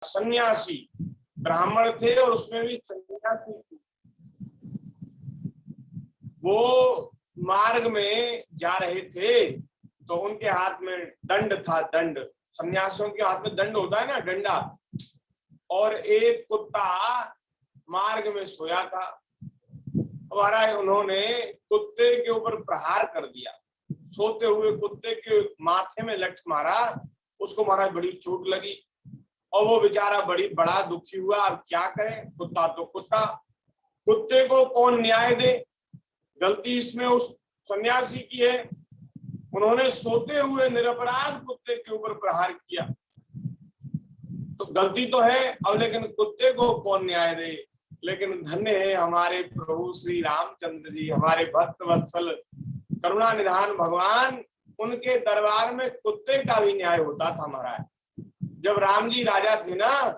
सन्यासी ब्राह्मण थे और उसमें भी सन्यासी थे। वो मार्ग में जा रहे थे तो उनके हाथ में दंड था, दंड। सन्यासियों के हाथ में दंड होता है ना, डंडा। और एक कुत्ता मार्ग में सोया था। महाराज उन्होंने कुत्ते के ऊपर प्रहार कर दिया, सोते हुए कुत्ते के माथे में लठ मारा। उसको महाराज बड़ी चोट लगी और वो बेचारा बड़ा दुखी हुआ। अब क्या करें, कुत्ता तो कुत्ता, कुत्ते को कौन न्याय दे। गलती इसमें उस सन्यासी की है, उन्होंने सोते हुए निरपराध कुत्ते के ऊपर प्रहार किया, तो गलती तो है। अब लेकिन कुत्ते को कौन न्याय दे। लेकिन धन्य है हमारे प्रभु श्री रामचंद्र जी, हमारे भक्त वत्सल करुणा निधान भगवान, उनके दरबार में कुत्ते का भी न्याय होता था महाराज। जब राम जी राजा थे ना,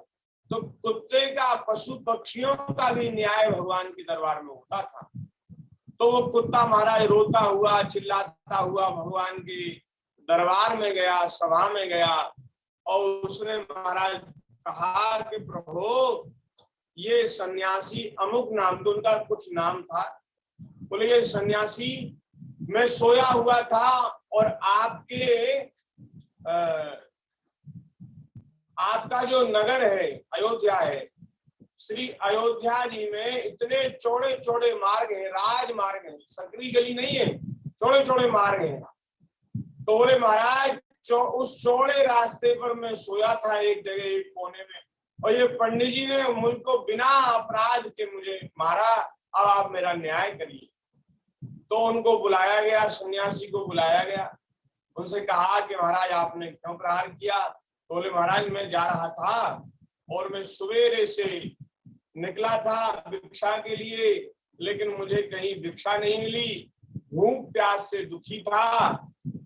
तो कुत्ते का, पशु पक्षियों का भी न्याय भगवान के दरबार में होता था। तो वो कुत्ता महाराज रोता हुआ चिल्लाता हुआ भगवान के दरबार में गया, सभा में गया, और उसने महाराज कहा कि प्रभु ये सन्यासी अमुक नाम, तो उनका कुछ नाम था, बोले ये सन्यासी मैं सोया हुआ था और आपका जो नगर है अयोध्या है, श्री अयोध्या जी में इतने चौड़े चौड़े मार्ग हैं, राजमार्ग हैं, सकरी गली नहीं है, चौड़े चौड़े मार्ग हैं। तो बोले महाराज उस चौड़े रास्ते पर मैं सोया था एक जगह, एक कोने में, और ये पंडित जी ने मुझको बिना अपराध के मुझे मारा, अब आप मेरा न्याय करिए। तो उनको बुलाया गया, सन्यासी को बुलाया गया, उनसे कहा कि महाराज आपने क्यों प्रहार किया। तो बोले महाराज मैं जा रहा था और मैं सवेरे से निकला था भिक्षा के लिए, लेकिन मुझे कहीं भिक्षा नहीं मिली, भूख प्यास से दुखी था,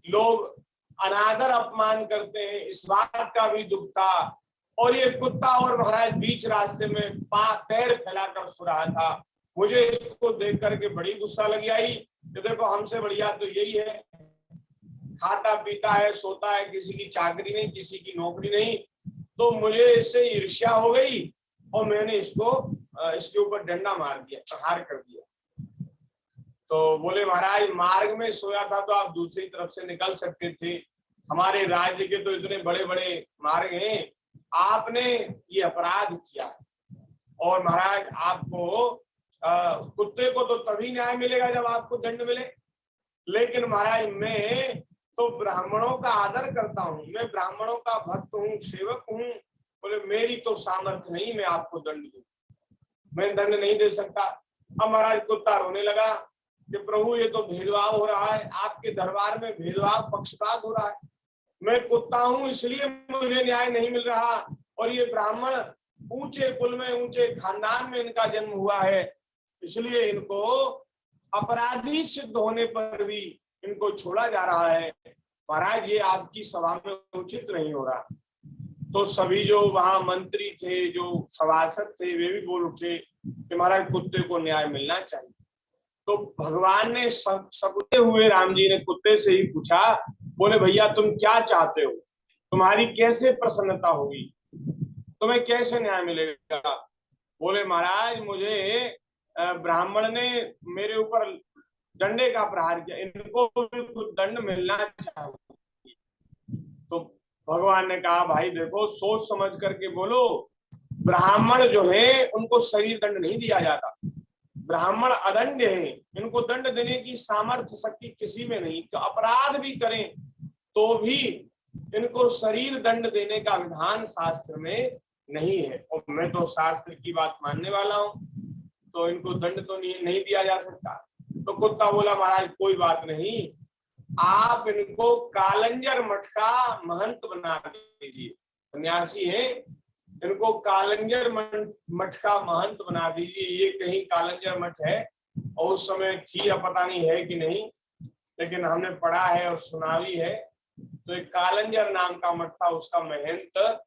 लोग अनादर अपमान करते हैं इस बात का भी दुख था, और ये कुत्ता और महाराज बीच रास्ते में पैर फैलाकर सो रहा था। मुझे इसको देख करके बड़ी गुस्सा लगी आई कि देखो हमसे बढ़िया तो यही है, खाता पीता है, सोता है, किसी की चाकरी नहीं, किसी की नौकरी नहीं। तो मुझे इससे ईर्ष्या हो गई और मैंने इसके ऊपर डंडा मार दिया, प्रहार कर दिया। तो बोले महाराज मार्ग में सोया था तो आप दूसरी तरफ से निकल सकते थे, हमारे राज्य के तो इतने बड़े बड़े मार्ग हैं, आपने ये अपराध किया। और महाराज आपको कुत्ते को तो तभी न्याय मिलेगा जब आपको दंड मिले, लेकिन महाराज मैं तो ब्राह्मणों का आदर करता हूँ, मैं ब्राह्मणों का भक्त हूँ, सेवक हूँ। बोले मेरी तो सामर्थ्य नहीं मैं आपको दंड दूं, मैं दंड नहीं दे सकता। अब महाराज कुत्ता रोने लगा कि प्रभु ये तो भेदभाव हो रहा है, आपके दरबार में भेदभाव पक्षपात हो रहा है, मैं कुत्ता हूं इसलिए मुझे न्याय नहीं मिल रहा, और ये ब्राह्मण ऊंचे कुल में, ऊंचे खानदान में इनका जन्म हुआ है, इसलिए इनको अपराधी सिद्ध होने पर भी इनको छोड़ा जा रहा है। महाराज ये आपकी सभा में उचित नहीं हो रहा। तो सभी जो वहां मंत्री थे, जो सभासद थे, वे भी बोल उठे कि महाराज कुत्ते को न्याय मिलना चाहिए। तो भगवान ने सकते हुए राम जी ने कुत्ते से ही पूछा, बोले भैया तुम क्या चाहते हो, तुम्हारी कैसे प्रसन्नता होगी, तुम्हें कैसे न्याय मिलेगा। बोले महाराज मुझे ब्राह्मण ने मेरे ऊपर डंडे का प्रहार किया, इनको भी कुछ दंड मिलना चाहिए। तो भगवान ने कहा भाई देखो सोच समझ करके बोलो, ब्राह्मण जो है उनको शरीर दंड नहीं दिया जाता, ब्राह्मण अदंड है, इनको दंड देने की सामर्थ्य शक्ति किसी में नहीं, तो अपराध भी करें तो भी इनको शरीर दंड देने का विधान शास्त्र में नहीं है। और मैं तो शास्त्र की बात मानने वाला हूं, तो इनको दंड तो नहीं दिया जा सकता। तो कुत्ता बोला महाराज कोई बात नहीं, आप इनको कालंजर मठ का महंत बना दीजिए, सन्यासी है, इनको कालंजर मठ का महंत बना दीजिए। ये कहीं कालंजर मठ है, और उस समय थी या पता नहीं है कि नहीं, लेकिन हमने पढ़ा है और सुना भी है। तो एक कालंजर नाम का मठ था, उसका महंत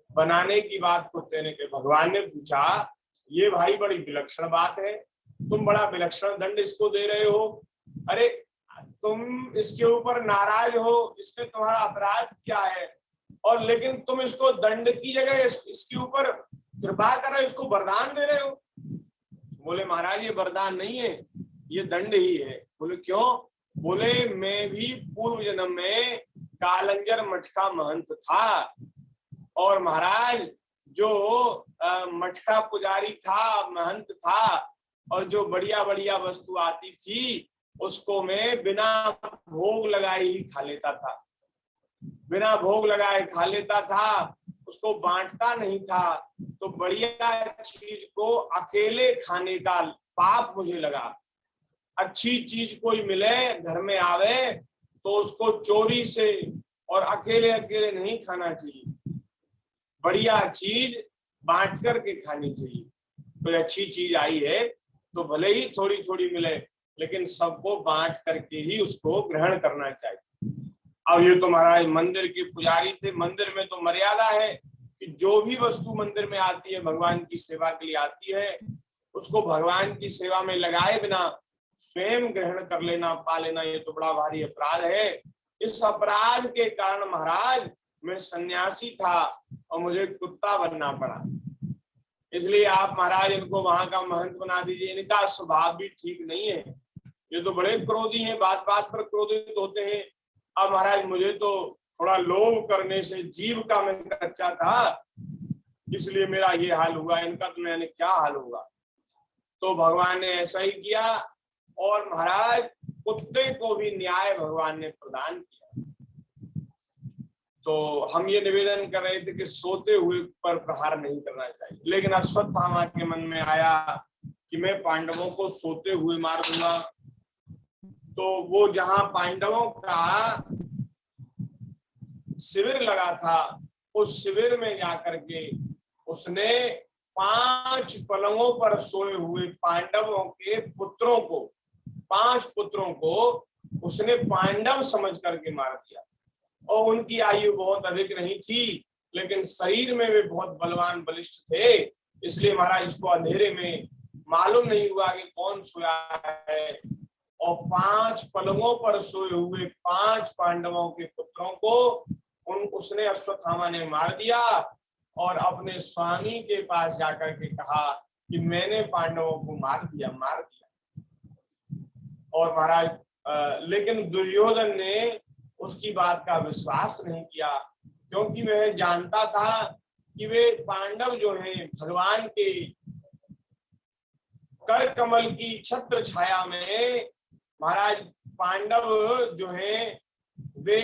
बनाने की बात कुत्ते ने कही। भगवान ने पूछा ये भाई बड़ी विलक्षण बात है, तुम बड़ा विलक्षण दंड इसको दे रहे हो, अरे तुम इसके ऊपर नाराज हो, इसने तुम्हारा अपराध किया है, और लेकिन तुम इसको दंड की जगह इसके ऊपर कृपा कर रहे हो, इसको वरदान दे रहे हो। बोले महाराज ये वरदान नहीं है, ये दंड ही है। बोले क्यों? बोले मैं भी पूर्व जन्म में कालंजर मठ का महंत था, और महाराज जो मठ का पुजारी था, महंत था, और जो बढ़िया बढ़िया वस्तु आती थी उसको मैं बिना भोग लगाए ही खा लेता था, बिना भोग लगाए खा लेता था, उसको बांटता नहीं था। तो बढ़िया चीज को अकेले खाने का पाप मुझे लगा। अच्छी चीज कोई मिले घर में आवे तो उसको चोरी से और अकेले अकेले नहीं खाना चाहिए, बढ़िया चीज बांट करके खानी चाहिए। कोई अच्छी चीज आई है तो भले ही थोड़ी थोड़ी मिले, लेकिन सबको बांट करके ही उसको ग्रहण करना चाहिए। अब ये तो महाराज मंदिर के पुजारी थे, मंदिर में तो मर्यादा है कि जो भी वस्तु मंदिर में आती है, भगवान की सेवा के लिए आती है, उसको भगवान की सेवा में लगाए बिना स्वयं ग्रहण कर लेना, पा लेना, ये तो बड़ा भारी अपराध है। इस अपराध के कारण महाराज मैं सन्यासी था और मुझे कुत्ता बनना पड़ा। इसलिए आप महाराज इनको वहां का महंत बना दीजिए। इनका स्वभाव भी ठीक नहीं है, ये तो बड़े क्रोधी हैं, बात बात पर क्रोधित होते हैं। अब महाराज मुझे तो थोड़ा लोभ करने से जीव का मैं कच्चा था, इसलिए मेरा ये हाल हुआ, इनका तो मैंने क्या हाल होगा। तो भगवान ने ऐसा ही किया, और महाराज कुत्ते को भी न्याय भगवान ने प्रदान किया। तो हम ये निवेदन कर रहे थे कि सोते हुए पर प्रहार नहीं करना चाहिए, लेकिन अश्वत्थामा के मन में आया कि मैं पांडवों को सोते हुए मार दूंगा। तो वो जहां पांडवों का शिविर लगा था, उस शिविर में जाकर के उसने 5 पलंगों पर सोए हुए पांडवों के पुत्रों को, 5 पुत्रों को उसने पांडव समझ करके मार दिया। और उनकी आयु बहुत अधिक नहीं थी, लेकिन शरीर में वे बहुत बलवान बलिष्ठ थे, इसलिए महाराज इसको अंधेरे में मालूम नहीं हुआ कि कौन सोया है। और 5 पलंगों पर सोए हुए 5 पांडवों के पुत्रों को उसने अश्वत्थामा ने मार दिया, और अपने स्वामी के पास जाकर के कहा कि मैंने पांडवों को मार दिया। और महाराज लेकिन दुर्योधन ने उसकी बात का विश्वास नहीं किया, क्योंकि वह जानता था कि वे पांडव जो हैं भगवान के कर कमल की छत्र छाया में, महाराज पांडव जो हैं वे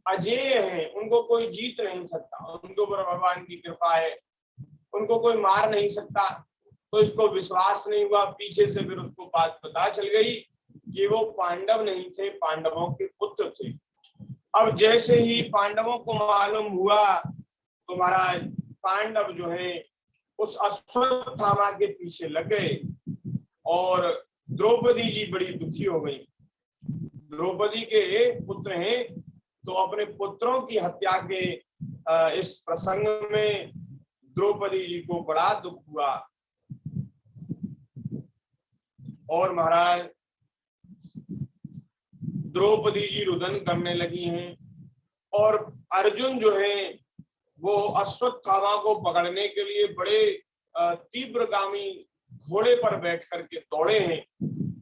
अजेय हैं, उनको कोई जीत नहीं सकता, उनके ऊपर भगवान की कृपा है, उनको कोई मार नहीं सकता। तो इसको विश्वास नहीं हुआ। पीछे से फिर उसको बात पता चल गई कि वो पांडव नहीं थे, पांडवों के पुत्र थे। अब जैसे ही पांडवों को मालूम हुआ तो महाराज पांडव जो है उस अश्वत्थामा के पीछे लग गए, और द्रौपदी जी बड़ी दुखी हो गई। द्रौपदी के पुत्र हैं, तो अपने पुत्रों की हत्या के इस प्रसंग में द्रौपदी जी को बड़ा दुख हुआ। और महाराज द्रौपदी जी रुदन करने लगी हैं, और अर्जुन जो है वो अश्वत्थामा को पकड़ने के लिए बड़े तीव्रगामी घोड़े पर बैठ करके दौड़े हैं,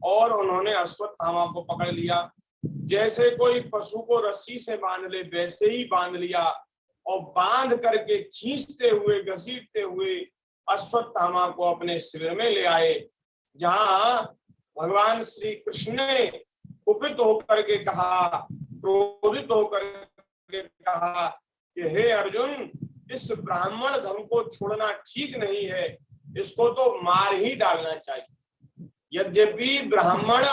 और उन्होंने अश्वत्थामा को पकड़ लिया। जैसे कोई पशु को रस्सी से बांध ले वैसे ही बांध लिया, और बांध करके खींचते हुए घसीटते हुए अश्वत्थामा को अपने शिविर में ले आए, जहां भगवान श्री कृष्ण ने कुपित होकर के कहा, क्रोधित होकर के कहा कि हे अर्जुन, इस ब्राह्मण धर्म को छोड़ना ठीक नहीं है, इसको तो मार ही डालना चाहिए। यद्यपि ब्राह्मण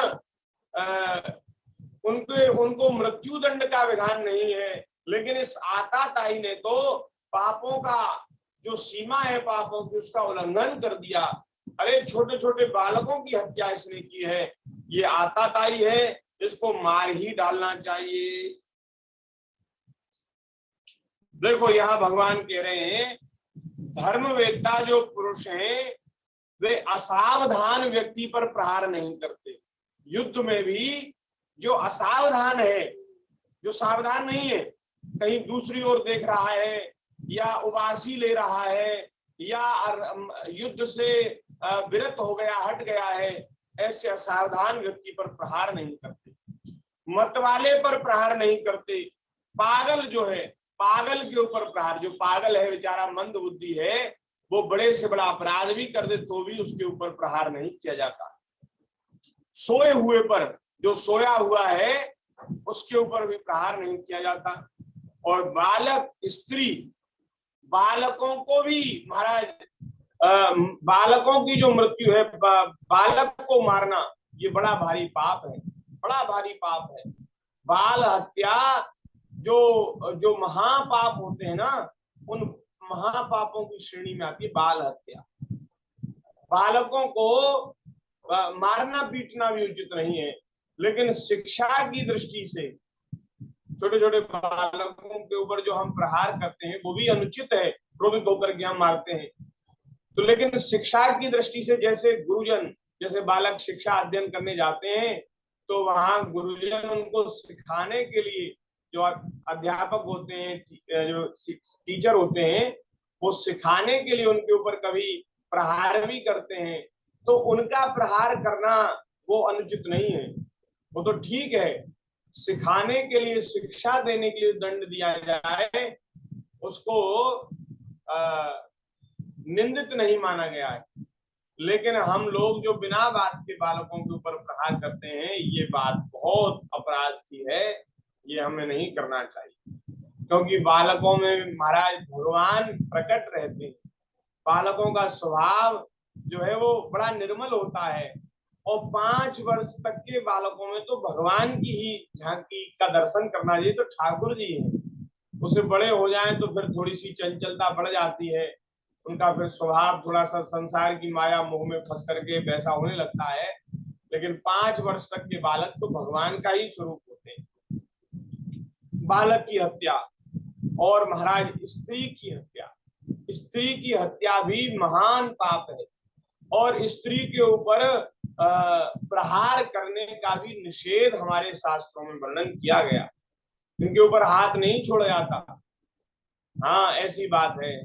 उनको मृत्यु दंड का विधान नहीं है, लेकिन इस आताताई ने तो पापों का जो सीमा है पापों की उसका उल्लंघन कर दिया। अरे छोटे छोटे बालकों की हत्या इसने की है, ये आताताई है, इसको मार ही डालना चाहिए। देखो यहाँ भगवान कह रहे हैं धर्मवेत्ता जो पुरुष हैं वे असावधान व्यक्ति पर प्रहार नहीं करते। युद्ध में भी जो असावधान है, जो सावधान नहीं है, कहीं दूसरी ओर देख रहा है, या उबासी ले रहा है, या युद्ध से विरत हो गया, हट गया है, ऐसे असावधान व्यक्ति पर प्रहार नहीं करते, मतवाले पर प्रहार नहीं करते। पागल जो है, पागल के ऊपर प्रहार, जो पागल है बेचारा मंद बुद्धि है, वो बड़े से बड़ा अपराध भी कर दे तो भी उसके ऊपर प्रहार नहीं किया जाता। सोए हुए पर, जो सोया हुआ है उसके ऊपर भी प्रहार नहीं किया जाता। और बालक, स्त्री, बालकों को भी महाराज, बालकों की जो मृत्यु है, बालक को मारना, ये बड़ा भारी पाप है, बड़ा भारी पाप है। बाल हत्या जो महापाप होते हैं ना, उन महापापों की श्रेणी में आती है बाल हत्या। बालकों को मारना पीटना भी उचित नहीं है, लेकिन शिक्षा की दृष्टि से छोटे छोटे बालकों के ऊपर जो हम प्रहार करते हैं वो भी अनुचित है, क्रोधित होकर के हम मारते हैं। तो लेकिन शिक्षा की दृष्टि से, जैसे गुरुजन, जैसे बालक शिक्षा अध्ययन करने जाते हैं तो वहां गुरुजन उनको सिखाने के लिए, जो अध्यापक होते हैं, जो टीचर होते हैं, वो सिखाने के लिए उनके ऊपर कभी प्रहार भी करते हैं, तो उनका प्रहार करना वो अनुचित नहीं है। वो तो ठीक है, सिखाने के लिए, शिक्षा देने के लिए दंड दिया जाए, उसको निंदित नहीं माना गया है। लेकिन हम लोग जो बिना बात के बालकों के ऊपर प्रहार करते हैं, ये बात बहुत अपराध की है, ये हमें नहीं करना चाहिए। क्योंकि बालकों में महाराज भगवान प्रकट रहते हैं। बालकों का स्वभाव जो है वो बड़ा निर्मल होता है, और 5 वर्ष तक के बालकों में तो भगवान की ही झांकी का दर्शन करना चाहिए। तो ठाकुर जी है, उसे बड़े हो जाएं तो फिर थोड़ी सी चंचलता बढ़ जाती है, उनका फिर स्वभाव थोड़ा सा संसार की माया मोह में फंस करके वैसा होने लगता है। लेकिन 5 वर्ष तक के बालक तो भगवान का ही स्वरूप होते हैं। बालक की हत्या और महाराज स्त्री की हत्या, स्त्री की हत्या भी महान पाप है, और स्त्री के ऊपर प्रहार करने का भी निषेध हमारे शास्त्रों में वर्णन किया गया। इनके ऊपर हाथ नहीं छोड़ा जाता। हाँ, ऐसी बात है।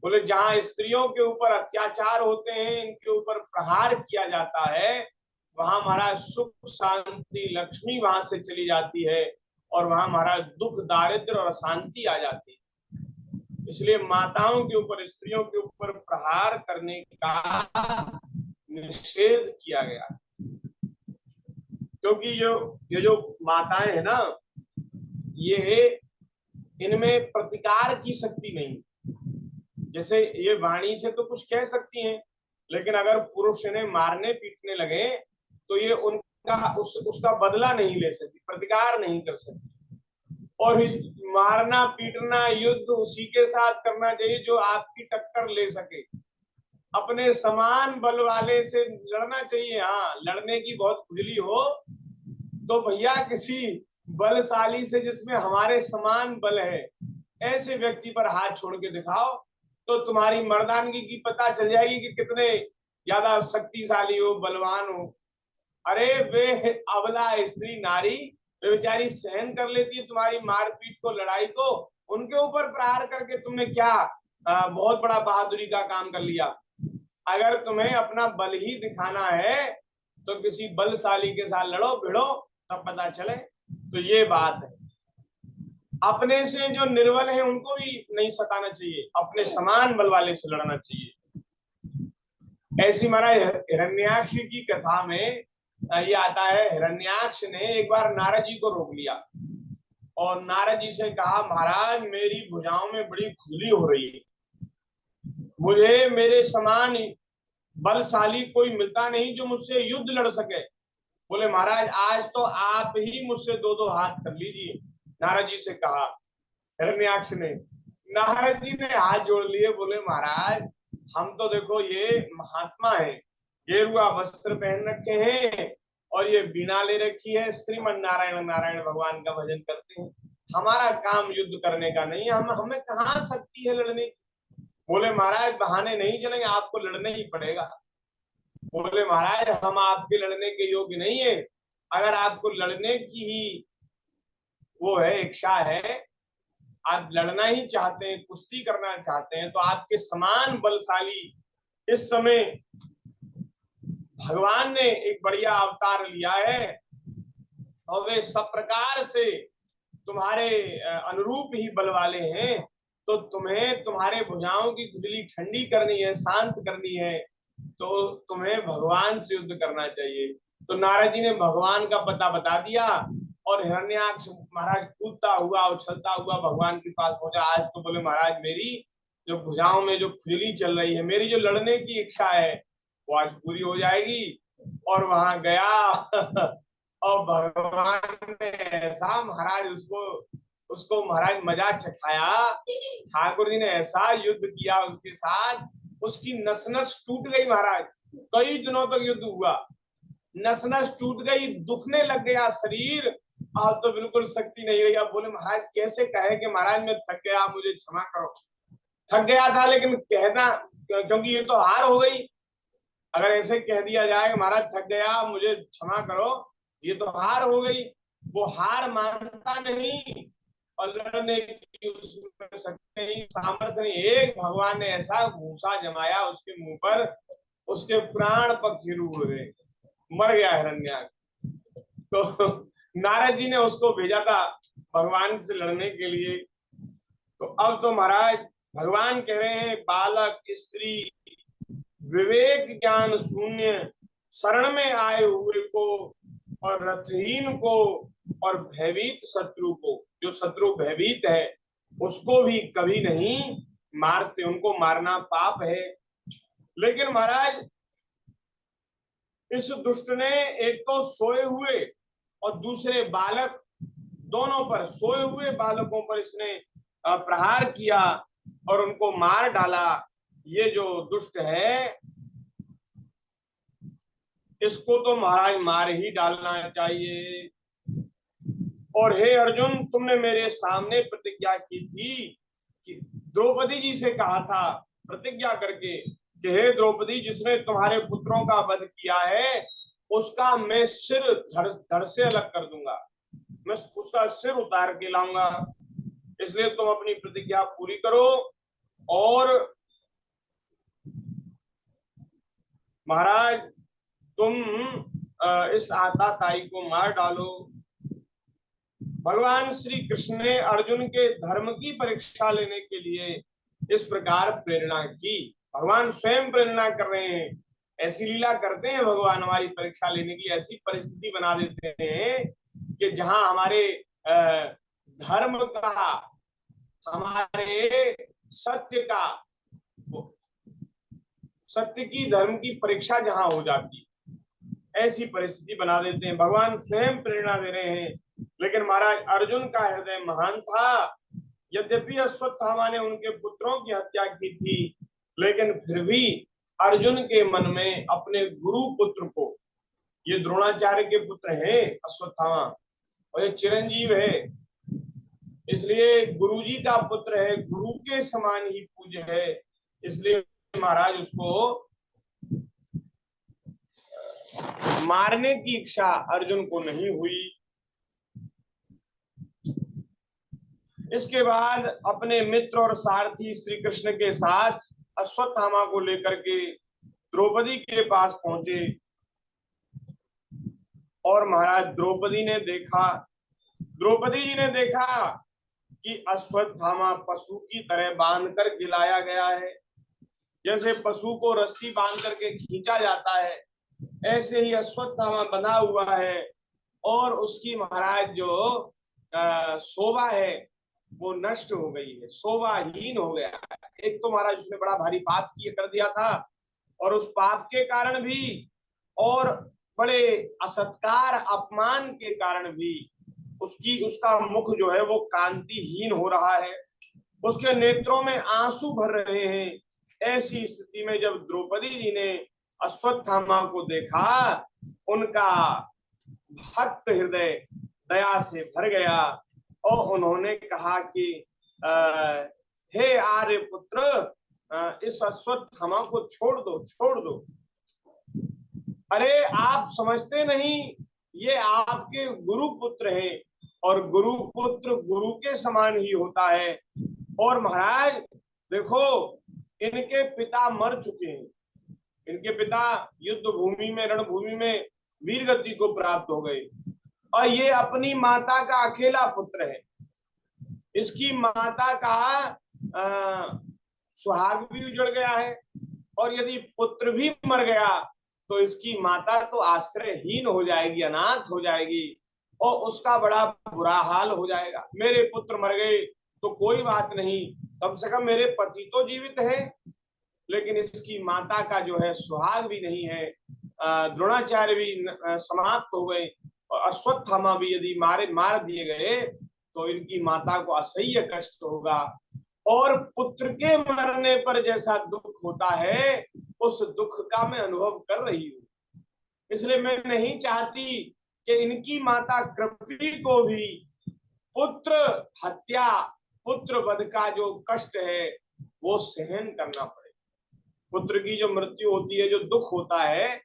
बोले जहां स्त्रियों के ऊपर अत्याचार होते हैं, इनके ऊपर प्रहार किया जाता है, वहां महाराज सुख शांति लक्ष्मी वहां से चली जाती है, और वहां महाराज दुख दारिद्र और अशांति आ जाती है। इसलिए माताओं के ऊपर, स्त्रियों के ऊपर प्रहार करने का निषेध किया गया, क्योंकि ये जो माताएं है ना, ये इनमें प्रतिकार की शक्ति नहीं। जैसे ये वाणी से तो कुछ कह सकती हैं, लेकिन अगर पुरुष इन्हें मारने पीटने लगे तो ये उनका उसका बदला नहीं ले सकती, प्रतिकार नहीं कर सकती। और मारना पीटना युद्ध उसी के साथ करना चाहिए जो आपकी टक्कर ले सके, अपने समान बल वाले से लड़ना चाहिए। हाँ, लड़ने की बहुत खुजली हो तो भैया किसी बलशाली से जिसमें हमारे समान बल है, ऐसे व्यक्ति पर हाथ छोड़ के दिखाओ, तो तुम्हारी मर्दानगी की पता चल जाएगी कि कितने ज्यादा शक्तिशाली हो, बलवान हो। अरे वे अबला स्त्री नारी, वे बेचारी सहन कर लेती है तुम्हारी मारपीट को, लड़ाई को, उनके ऊपर प्रहार करके तुमने क्या बहुत बड़ा बहादुरी का काम कर लिया। अगर तुम्हें अपना बल ही दिखाना है तो किसी बलशाली के साथ लड़ो भिड़ो, तब पता चले। तो ये बात है, अपने से जो निर्बल है उनको भी नहीं सताना चाहिए, अपने समान बल वाले से लड़ना चाहिए। ऐसी महाराज हिरण्याक्ष की कथा में ये आता है, हिरण्याक्ष ने एक बार नारद जी को रोक लिया और नारद जी से कहा, महाराज मेरी भुजाओं में बड़ी खुजली हो रही है, मुझे मेरे समान बलशाली कोई मिलता नहीं जो मुझसे युद्ध लड़ सके। बोले महाराज आज तो आप ही मुझसे 2-2 हाथ कर लीजिए, नारद जी से कहा हिरण्याक्ष ने। नारद जी ने हाथ जोड़ लिए, बोले महाराज हम तो देखो ये महात्मा है, गेरुआ वस्त्र पहन रखे हैं और ये बीणा ले रखी है, श्रीमन नारायण नारायण भगवान का भजन करते हैं, हमारा काम युद्ध करने का नहीं है, हमें कहाँ शक्ति है लड़ने की। बोले महाराज बहाने नहीं चलेंगे, आपको लड़ने ही पड़ेगा। बोले महाराज हम आपके लड़ने के योग्य नहीं है, अगर आपको लड़ने की ही वो है, इच्छा है, आप लड़ना ही चाहते हैं, कुश्ती करना चाहते हैं, तो आपके समान बलशाली इस समय भगवान ने एक बढ़िया अवतार लिया है और वे सब प्रकार से तुम्हारे अनुरूप ही बल वाले हैं। तो तुम्हें तुम्हारे भुजाओं की खुजली ठंडी करनी है, शांत करनी है, तो तुम्हें भगवान से युद्ध करना चाहिए। तो नारद जी ने भगवान का पता बता दिया और हिरण्याक्ष महाराज कूदता हुआ उछलता हुआ भगवान के पास पहुंचा। आज तो बोले महाराज मेरी जो भुजाओं में जो खुजली चल रही है, मेरी जो लड़ने की इच्छा है वो आज पूरी हो जाएगी। और वहां गया और भगवान ने ऐसा महाराज उसको उसको महाराज मजा चखाया। ठाकुर जी ने ऐसा युद्ध किया उसके साथ, उसकी नस नस टूट गई महाराज। कई दिनों तक युद्ध हुआ, नस नस टूट गई, दुखने लग गया शरीर। अब तो बिल्कुल शक्ति नहीं रही। अब बोले महाराज कैसे कहे कि महाराज मैं थक गया, मुझे क्षमा करो। थक गया था लेकिन कहना, क्योंकि ये तो हार हो गई। अगर ऐसे कह दिया जाए महाराज थक गया मुझे क्षमा करो, ये तो हार हो गई। वो हार मानता नहीं और लड़ने की उसमें शक्ति नहीं, सामर्थ्य नहीं। एक भगवान ने ऐसा घूसा जमाया उसके मुंह पर, उसके प्राण पक्षी उड़ गए, मर गया हिरण्याक्ष। तो नारद जी ने उसको भेजा था भगवान से लड़ने के लिए। तो अब तो महाराज भगवान कह रहे हैं बालक स्त्री विवेक ज्ञान शून्य शरण में आए हुए को और रथहीन को और भयभीत शत्रु को, जो शत्रु भयभीत है उसको भी कभी नहीं मारते, उनको मारना पाप है। लेकिन महाराज इस दुष्ट ने एक तो सोए हुए और दूसरे बालक, दोनों पर, सोए हुए बालकों पर इसने प्रहार किया और उनको मार डाला। ये जो दुष्ट है इसको तो महाराज मार ही डालना चाहिए। और हे अर्जुन तुमने मेरे सामने प्रतिज्ञा की थी कि द्रौपदी जी से कहा था प्रतिज्ञा करके कि हे द्रौपदी जिसने तुम्हारे पुत्रों का वध किया है उसका मैं सिर धड़ से अलग कर दूंगा, मैं उसका सिर उतार के लाऊंगा। इसलिए तुम अपनी प्रतिज्ञा पूरी करो और महाराज तुम इस आताताई को मार डालो। भगवान श्री कृष्ण ने अर्जुन के धर्म की परीक्षा लेने के लिए इस प्रकार प्रेरणा की। भगवान स्वयं प्रेरणा कर रहे हैं, ऐसी लीला करते हैं भगवान हमारी परीक्षा लेने की, ऐसी परिस्थिति बना देते हैं कि जहां हमारे धर्म का, हमारे सत्य का, सत्य की धर्म की परीक्षा जहां हो जाती, ऐसी परिस्थिति बना देते हैं। भगवान स्वयं प्रेरणा दे रहे हैं। लेकिन महाराज अर्जुन का हृदय महान था। यद्यपि अश्वत्थामा ने उनके पुत्रों की हत्या की थी, लेकिन फिर भी अर्जुन के मन में अपने गुरु पुत्र को, ये द्रोणाचार्य के पुत्र हैं अश्वत्थामा और ये चिरंजीव है, इसलिए गुरु जी का पुत्र है, गुरु के समान ही पूज्य है। इसलिए महाराज उसको मारने की इच्छा अर्जुन को नहीं हुई। इसके बाद अपने मित्र और सारथी श्री कृष्ण के साथ अश्वत्थामा को लेकर के द्रौपदी के पास पहुंचे और महाराज द्रौपदी जी ने देखा कि अश्वत्थामा पशु की तरह बांधकर गिलाया गया है। जैसे पशु को रस्सी बांध करके खींचा जाता है, ऐसे ही अश्वत्थामा बंधा हुआ है और उसकी महाराज जो शोभा है वो नष्ट हो गई है, शोभाहीन हो गया है। एक तो महाराज उसने बड़ा भारी पाप किए कर दिया था और उस पाप के कारण भी और बड़े असत्कार अपमान के कारण भी उसका मुख जो है वो कांतिहीन हो रहा है, उसके नेत्रों में आंसू भर रहे हैं। ऐसी स्थिति में जब द्रौपदी जी ने अश्वत्थामा को देखा, उनका भक्त हृदय दया से भर गया और उन्होंने कहा कि हे आर्य पुत्र इस अश्वत्थामा को छोड़ दो। अरे आप समझते नहीं, ये आपके गुरु पुत्र हैं और गुरु पुत्र गुरु के समान ही होता है। और महाराज देखो, इनके पिता मर चुके हैं, इनके पिता युद्ध भूमि में, रणभूमि में वीर गति को प्राप्त हो गए, और ये अपनी माता का अकेला पुत्र है। इसकी माता का सुहाग भी उजड़ गया है, और यदि पुत्र भी मर गया तो इसकी माता तो आश्रयहीन हो जाएगी, अनाथ हो जाएगी, और उसका बड़ा बुरा हाल हो जाएगा। मेरे पुत्र मर गए तो कोई बात नहीं, कम से कम मेरे पति तो जीवित है, लेकिन इसकी माता का जो है सुहाग भी नहीं है। द्रोणाचार्य भी समाप्त हो गए, और अश्वत्थामा भी यदि मार दिए गए तो इनकी माता को असह्य कष्ट होगा। और पुत्र के मरने पर जैसा दुख होता है, उस दुख का मैं अनुभव कर रही हूँ। इसलिए मैं नहीं चाहती कि इनकी माता कृपी को भी पुत्र हत्या, पुत्र वध का जो कष्ट है वो सहन करना पड़े। पुत्र की जो मृत्यु होती है, जो दुख होता है,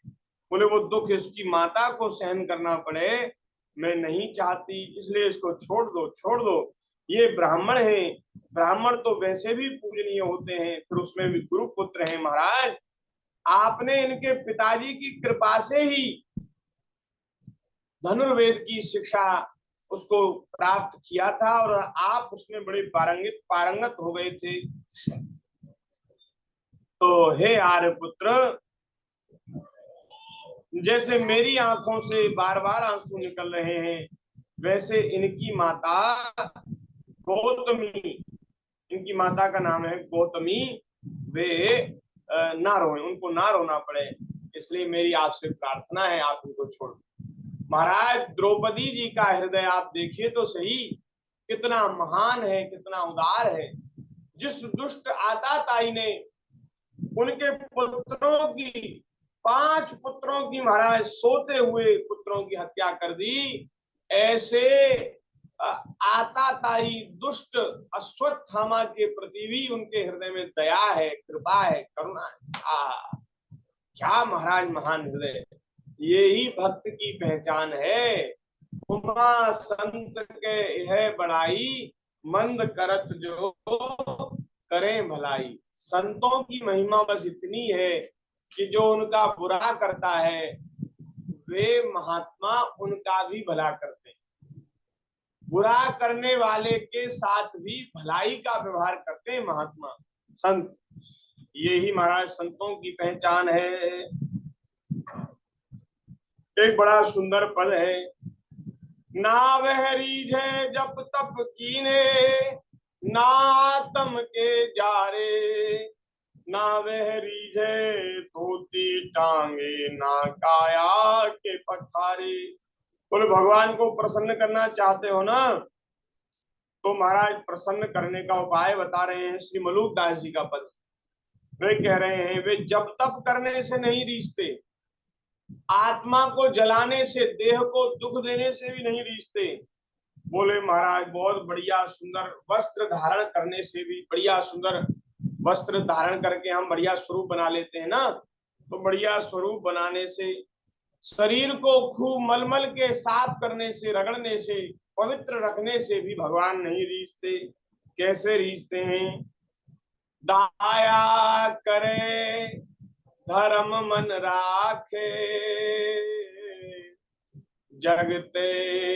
बोले वो दुख इसकी माता को सहन करना पड़े, मैं नहीं चाहती। इसलिए इसको छोड़ दो, छोड़ दो। ये ब्राह्मण है, ब्राह्मण तो वैसे भी पूजनीय होते हैं, फिर उसमें भी गुरु पुत्र हैं। महाराज आपने इनके पिताजी की कृपा से ही धनुर्वेद की शिक्षा उसको प्राप्त किया था, और आप उसमें बड़े पारंगत हो गए थे। तो हे आर्यपुत्र, जैसे मेरी आंखों से बार बार आंसू निकल रहे हैं, वैसे इनकी माता गौतमी, इनकी माता का नाम है गौतमी, वे ना रोए, उनको ना रोना पड़े, इसलिए मेरी आपसे प्रार्थना है, आप उनको छोड़ दो। महाराज द्रौपदी जी का हृदय आप देखिए तो सही, कितना महान है, कितना उदार है। जिस दुष्ट आताताई ने उनके पुत्रों की, 5 पुत्रों की, महाराज सोते हुए पुत्रों की हत्या कर दी, ऐसे आताताई दुष्ट अश्वत्थामा के प्रति भी उनके हृदय में दया है, कृपा है, करुणा है। क्या महाराज महान हृदय! यही भक्त की पहचान है। उमा संत के यह बड़ाई, मंद करत जो करें भलाई। संतों की महिमा बस इतनी है कि जो उनका बुरा करता है, वे महात्मा उनका भी भला करते हैं। बुरा करने वाले के साथ भी भलाई का व्यवहार करते हैं महात्मा संत। यही महाराज संतों की पहचान है। एक बड़ा सुंदर पद है, ना वह रीझे जप तप कीने, ना आत्म के जारे, ना वह रीझे धोती टांगे, ना काया के पखारे। बोले भगवान को प्रसन्न करना चाहते हो ना, तो महाराज प्रसन्न करने का उपाय बता रहे हैं श्री मलुकदास जी का पद। वे कह रहे हैं, वे जब तप करने से नहीं रीझते, आत्मा को जलाने से, देह को दुख देने से भी नहीं रीझते। बोले महाराज बहुत बढ़िया सुंदर वस्त्र धारण करने से भी, बढ़िया सुंदर वस्त्र धारण करके हम बढ़िया स्वरूप बना लेते हैं ना, तो बढ़िया स्वरूप बनाने से, शरीर को खूब मलमल के साफ करने से, रगड़ने से, पवित्र रखने से भी भगवान नहीं रीझते। कैसे रीझते हैं? दाया करे धर्म मन राखे, जगते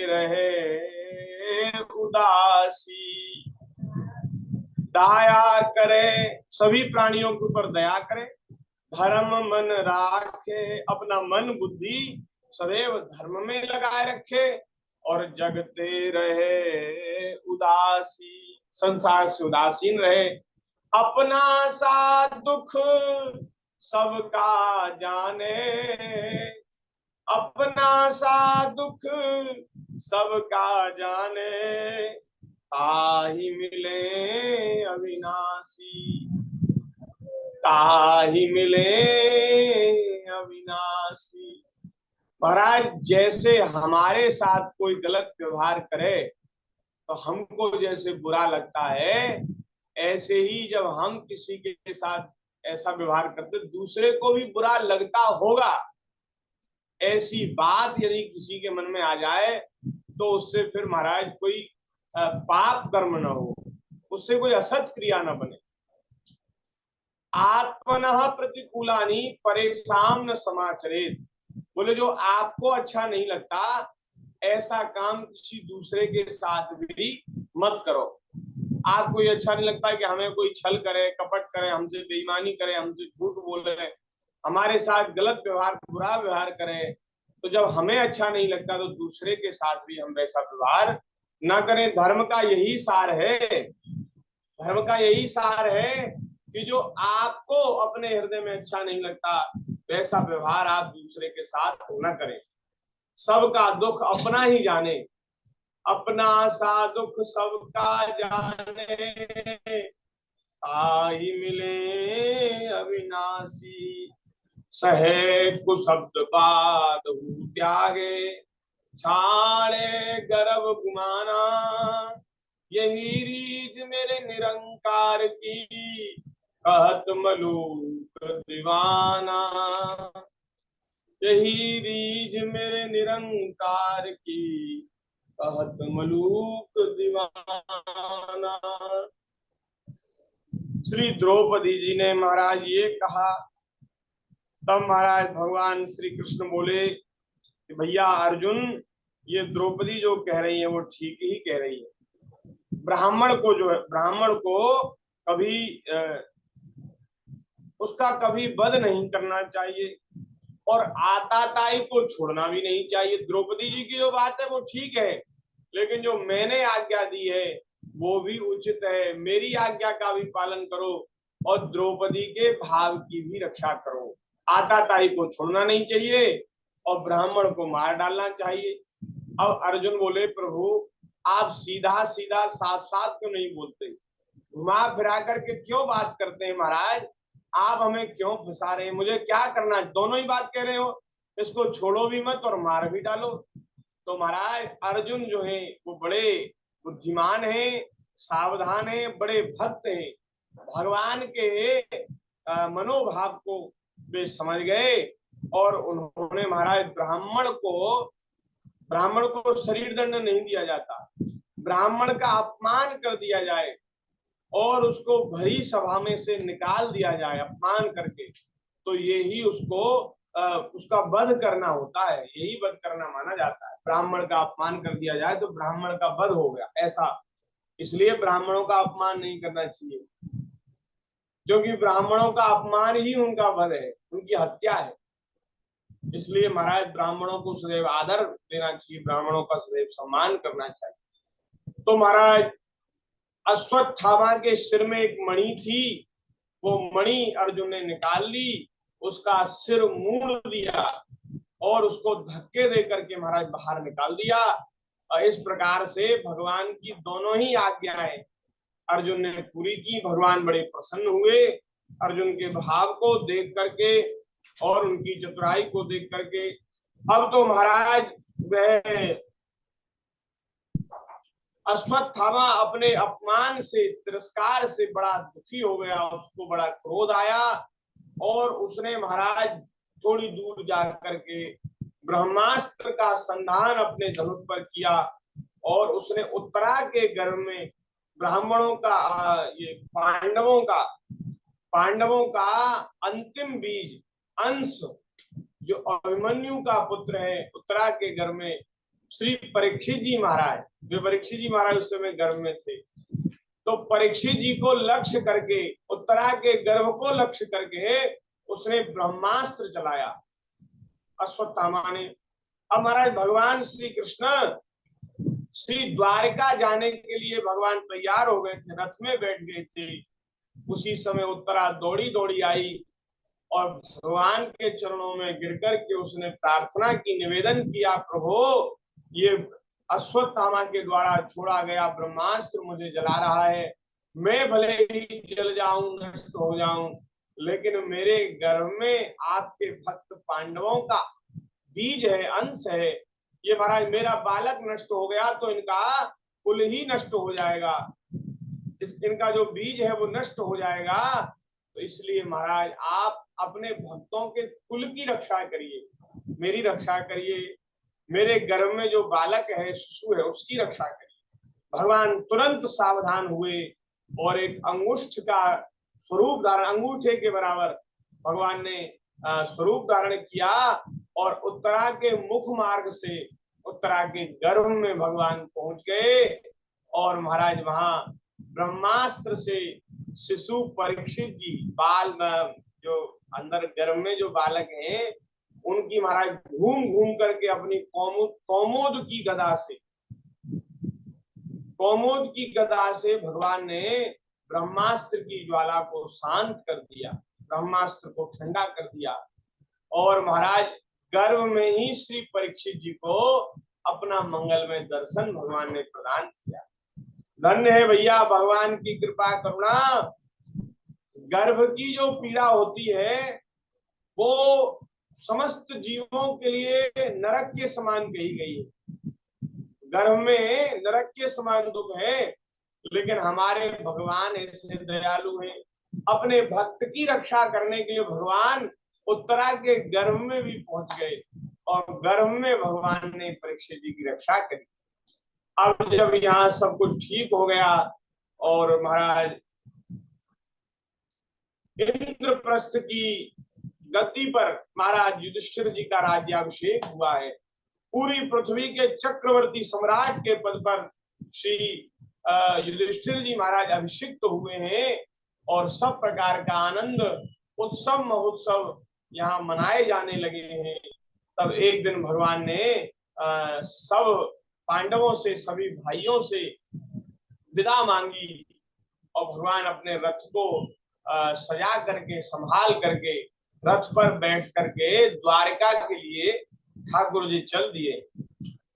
रहे उदासी। दया करे, सभी प्राणियों के ऊपर दया करे, धर्म मन राखे, अपना मन बुद्धि सदैव धर्म में लगाए रखे, और जगते रहे उदासी, संसार से उदासीन रहे। अपना सा दुख सबका जाने, अपना सा दुख सबका जाने, ताहि मिले अविनाशी, ताहि मिले अविनाशी। महाराज जैसे हमारे साथ कोई गलत व्यवहार करे तो हमको जैसे बुरा लगता है, ऐसे ही जब हम किसी के साथ ऐसा व्यवहार करते, दूसरे को भी बुरा लगता होगा। ऐसी बात यदि किसी के मन में आ जाए तो उससे फिर महाराज कोई पाप कर्म न हो, उससे कोई असत क्रिया न बने। आत्मनः प्रतिकूलानि परेशान न समाचरेत। बोले जो आपको अच्छा नहीं लगता ऐसा काम किसी दूसरे के साथ भी मत करो। आपको ये अच्छा नहीं लगता कि हमें कोई छल करे, कपट करे, हमसे बेईमानी करे, हमसे झूठ बोले, हमारे साथ गलत व्यवहार, बुरा व्यवहार करे, तो जब हमें अच्छा नहीं लगता तो दूसरे के साथ भी हम वैसा व्यवहार ना करें। धर्म का यही सार है, धर्म का यही सार है कि जो आपको अपने हृदय में अच्छा नहीं लगता वैसा व्यवहार आप दूसरे के साथ न करें। सबका दुख अपना ही जाने, अपना सा दुख सबका जाने, ताहि मिले अविनाशी। सहे कुशब्द बात त्यागे, छाड़े गर्व गुमाना। यही रीज मेरे निरंकार की, कहत मलूक दीवाना। यही रीज मेरे निरंकार की, कहत मलूक दीवाना। श्री द्रौपदी जी ने महाराज ये कहा, तब महाराज भगवान श्री कृष्ण बोले कि भैया अर्जुन, ये द्रौपदी जो कह रही है वो ठीक ही कह रही है। ब्राह्मण को जो है, ब्राह्मण को कभी उसका कभी वध नहीं करना चाहिए और आताताई को छोड़ना भी नहीं चाहिए। द्रौपदी जी की जो बात है वो ठीक है, लेकिन जो मैंने आज्ञा दी है वो भी उचित है। मेरी आज्ञा का भी पालन करो और द्रौपदी के भाव की भी रक्षा करो। आताताई को छोड़ना नहीं चाहिए और ब्राह्मण को मार डालना चाहिए। अब अर्जुन बोले प्रभु आप सीधा सीधा साफ साफ क्यों नहीं बोलते, घुमा फिरा करके क्यों बात करते हैं महाराज, आप हमें क्यों फंसा रहे हैं, मुझे क्या करना है? दोनों ही बात कह रहे हो, इसको छोड़ो भी मत और मार भी डालो। तो महाराज अर्जुन जो है वो बड़े बुद्धिमान है, सावधान है, बड़े भक्त है, भगवान के मनोभाव को वे समझ गए और उन्होंने महाराज ब्राह्मण को शरीर दंड नहीं दिया जाता, ब्राह्मण का अपमान कर दिया जाए और उसको भरी सभा में से निकाल दिया जाए अपमान करके, तो यही उसका वध करना होता है, यही वध करना माना जाता है। ब्राह्मण का अपमान कर दिया जाए तो ब्राह्मण का वध हो गया, ऐसा। इसलिए ब्राह्मणों का अपमान नहीं करना चाहिए, क्योंकि ब्राह्मणों का अपमान ही उनका वध है, उनकी हत्या है। इसलिए महाराज ब्राह्मणों को सदैव आदर देना चाहिए, ब्राह्मणों का सदैव सम्मान करना चाहिए। तो महाराज अश्वत्थामा के सिर में एक मणि थी, वो मणि अर्जुन ने निकाल ली, उसका सिर मूंड दिया और उसको धक्के दे करके महाराज बाहर निकाल दिया। और इस प्रकार से भगवान की दोनों ही आज्ञाएं अर्जुन ने पूरी की। भगवान बड़े प्रसन्न हुए अर्जुन के भाव को देख करके और उनकी चतुराई को देख करके। अब तो महाराज वह अश्वत्थामा अपने अपमान से, तिरस्कार से बड़ा दुखी हो गया, उसको बड़ा क्रोध आया और उसने महाराज थोड़ी दूर जा करके ब्रह्मास्त्र का संधान अपने धनुष पर किया और उसने उत्तरा के गर्भ में ब्राह्मणों का ये पांडवों का अंतिम बीज अंश जो अभिमन्यु का पुत्र है, उत्तरा के गर्भ में श्री परीक्षित जी महाराज, वे परीक्षित जी महाराज उस समय गर्भ में थे, तो परीक्षित जी को लक्ष्य करके, उत्तरा के गर्भ को लक्ष्य करके उसने ब्रह्मास्त्र चलाया अश्वत्थामा ने। अब महाराज भगवान श्री कृष्ण श्री द्वारका जाने के लिए भगवान तैयार हो गए थे, रथ में बैठ गए थे। उसी समय उत्तरा दौड़ी दौड़ी आई और भगवान के चरणों में गिरकर के उसने प्रार्थना की, निवेदन किया, प्रभु ये अश्वत्थामा के द्वारा छोड़ा गया ब्रह्मास्त्र मुझे जला रहा है, मैं भले ही जल जाऊं, नष्ट हो जाऊं, लेकिन मेरे गर्भ में आपके भक्त पांडवों का बीज है, अंश है, ये महाराज मेरा बालक नष्ट हो गया तो इनका कुल ही नष्ट हो जाएगा, इनका जो बीज है वो नष्ट हो जाएगा। तो इसलिए महाराज आप अपने भक्तों के कुल की रक्षा करिए, मेरी रक्षा करिए। मेरे गर्भ में जो बालक है, शिशु है, उसकी रक्षा करिए। भगवान तुरंत सावधान हुए और एक अंगुष्ठ का स्वरूप धारण, अंगूठे के बराबर भगवान ने स्वरूप धारण किया और उत्तरा के मुख मार्ग से उत्तरा के गर्भ में भगवान पहुंच गए। और महाराज वहां ब्रह्मास्त्र से शिशु परीक्षित जी, बाल जो अंदर गर्भ में जो बालक हैं, उनकी महाराज घूम घूम करके अपनी कौमोद की गदा से भगवान ने ब्रह्मास्त्र की ज्वाला को शांत कर दिया, ब्रह्मास्त्र को ठंडा कर दिया। और महाराज गर्भ में ही श्री परीक्षित जी को अपना मंगलमय दर्शन भगवान ने प्रदान किया। धन्य है भैया भगवान की कृपा करुणा। गर्भ की जो पीड़ा होती है वो समस्त जीवों के लिए नरक के समान कही गई है। गर्भ में नरक के समान दुख है, लेकिन हमारे भगवान ऐसे दयालु हैं, अपने भक्त की रक्षा करने के लिए भगवान उत्तरा के गर्भ में भी पहुंच गए और गर्भ में भगवान ने परीक्षित जी की रक्षा करी। अब जब यहाँ सब कुछ ठीक हो गया और महाराज इंद्रप्रस्थ की गद्दी पर महाराज युधिष्ठिर जी का राज्याभिषेक हुआ है। पूरी पृथ्वी के चक्रवर्ती सम्राट के पद पर श्री युधिष्ठिर जी महाराज अभिषिक्त हुए हैं और सब प्रकार का आनंद उत्सव महोत्सव यहाँ मनाए जाने लगे हैं। तब एक दिन भगवान ने सब पांडवों से, सभी भाइयों से विदा मांगी और भगवान अपने रथ को सजा करके, संभाल करके रथ पर बैठ करके द्वारका के लिए ठाकुर जी चल दिए।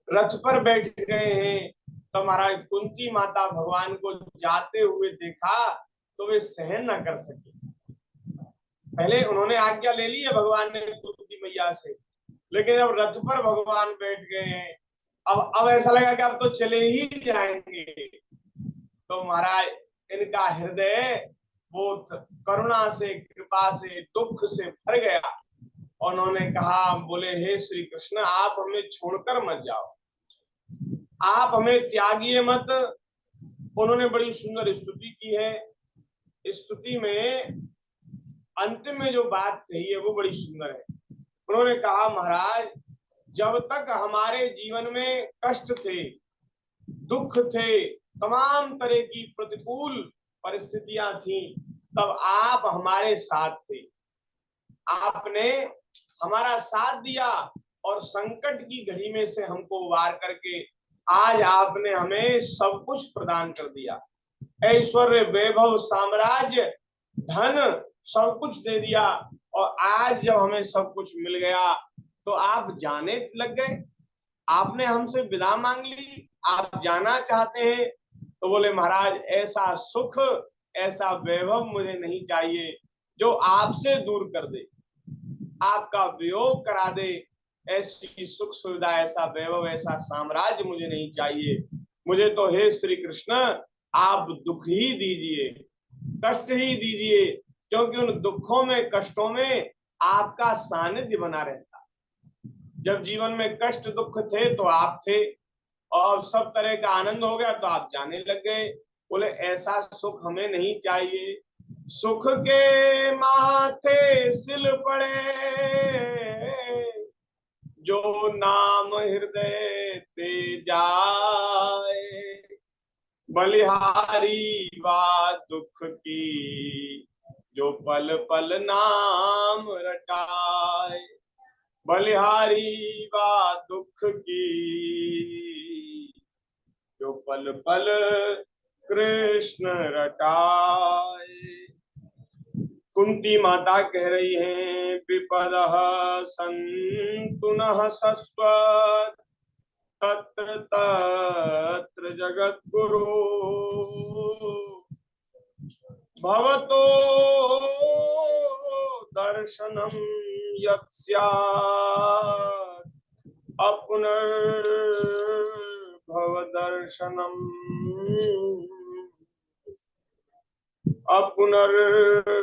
रथ पर बैठ गए हैं तो महाराज कुंती माता भगवान को जाते हुए देखा तो वे सहन न कर सके। पहले उन्होंने आज्ञा ले ली है भगवान ने कुंती मैया से, लेकिन जब रथ पर भगवान बैठ गए हैं अब ऐसा लगा कि अब तो चले ही जाएंगे। तो महाराज इनका हृदय वो करुणा से, कृपा से, दुख से भर गया। उन्होंने कहा, बोले हे श्री कृष्ण आप हमें छोड़कर मत जाओ, आप हमें त्यागिए मत। उन्होंने बड़ी सुंदर स्तुति की है। स्तुति में अंतिम में जो बात कही है वो बड़ी सुंदर है। उन्होंने कहा महाराज जब तक हमारे जीवन में कष्ट थे, दुख थे, तमाम तरह की प्रतिकूल परिस्थितियां थी, तब आप हमारे साथ थे, आपने हमारा साथ दिया और संकट की घड़ी में से हमको उबार करके आज आपने हमें सब कुछ प्रदान कर दिया। ऐश्वर्य, वैभव, साम्राज्य, धन सब कुछ दे दिया और आज जब हमें सब कुछ मिल गया तो आप जाने लग गए, आपने हमसे विदा मांग ली, आप जाना चाहते हैं। तो बोले महाराज ऐसा सुख, ऐसा वैभव मुझे नहीं चाहिए जो आपसे दूर कर दे, आपका वियोग करा दे। ऐसी सुख सुविधा, ऐसा वैभव, ऐसा साम्राज्य मुझे नहीं चाहिए। मुझे तो हे श्री कृष्ण आप दुख ही दीजिए, कष्ट ही दीजिए, क्योंकि उन दुखों में, कष्टों में आपका सानिध्य बना रहता। जब जीवन में कष्ट दुख थे तो आप थे और सब तरह का आनंद हो गया तो आप जाने लग गए। बोले ऐसा सुख हमें नहीं चाहिए। सुख के माथे सिल पड़े जो नाम हृदय ते जाए, बलिहारी बात दुख की जो पल पल नाम रटाए, बलिहारी बात दुख की जो पल पल कृष्ण रटाए। कुंती माता कह रही हैं विपदः सन्तु नः शश्वत् तत्र तत्र जगद्गुरु भवतो दर्शनं यत् स्यात् अपुनर्भव दर्शनम् अपुनर्भव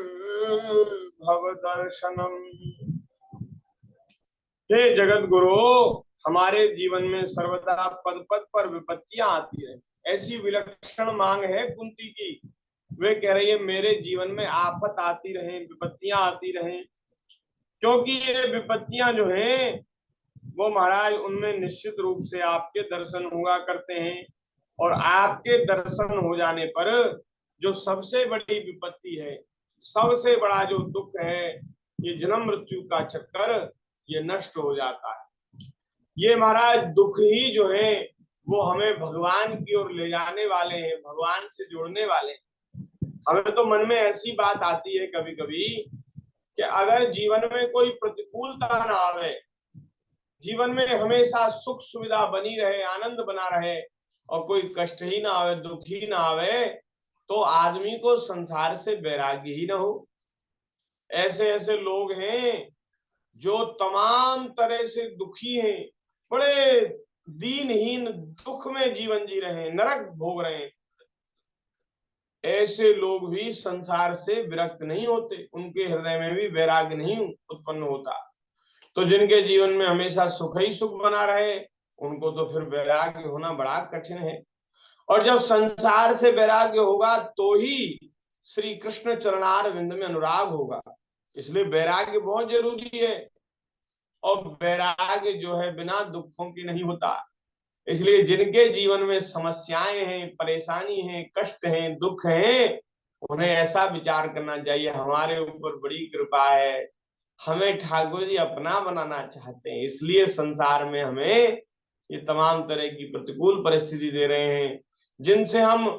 दर्शनम्। हे जगत गुरु हमारे जीवन में सर्वदा पद पद पर विपत्तियां आती रहे, ऐसी विलक्षण मांग है कुंती की। वे कह रही है मेरे जीवन में आफत आती रहे, विपत्तियां आती रहे, क्योंकि ये विपत्तियां जो हैं वो महाराज उनमें निश्चित रूप से आपके दर्शन हुआ करते हैं। और आपके दर्शन हो जाने पर जो सबसे बड़ी विपत्ति है, सबसे बड़ा जो दुख है, ये जन्म मृत्यु का चक्कर, ये नष्ट हो जाता है। ये महाराज दुख ही जो है वो हमें भगवान की ओर ले जाने वाले हैं, भगवान से जोड़ने वाले हैं। हमें तो मन में ऐसी बात आती है कभी कभी कि अगर जीवन में कोई प्रतिकूलता ना आवे, जीवन में हमेशा सुख सुविधा बनी रहे, आनंद बना रहे और कोई कष्ट ही ना आवे, दुख ही ना आवे, तो आदमी को संसार से वैराग्य ही ना हो। ऐसे ऐसे लोग हैं जो तमाम तरह से दुखी हैं, बड़े दीनहीन दुख में जीवन जी रहे हैं, नरक भोग रहे हैं। ऐसे लोग भी संसार से विरक्त नहीं होते, उनके हृदय में भी वैराग्य नहीं उत्पन्न होता। तो जिनके जीवन में हमेशा सुख ही सुख बना रहे, उनको तो फिर वैराग्य होना बड़ा कठिन है। और जब संसार से वैराग्य होगा तो ही श्री कृष्ण चरणार विंद में अनुराग होगा। इसलिए वैराग्य बहुत जरूरी है। और वैराग्य जो है बिना दुखों की नहीं होता। इसलिए जिनके जीवन में समस्याएं हैं, परेशानी है, कष्ट हैं, दुख हैं, उन्हें ऐसा विचार करना चाहिए हमारे ऊपर बड़ी कृपा है, हमें ठाकुर जी अपना बनाना चाहते हैं, इसलिए संसार में हमें ये तमाम तरह की प्रतिकूल परिस्थिति दे रहे हैं, जिनसे हम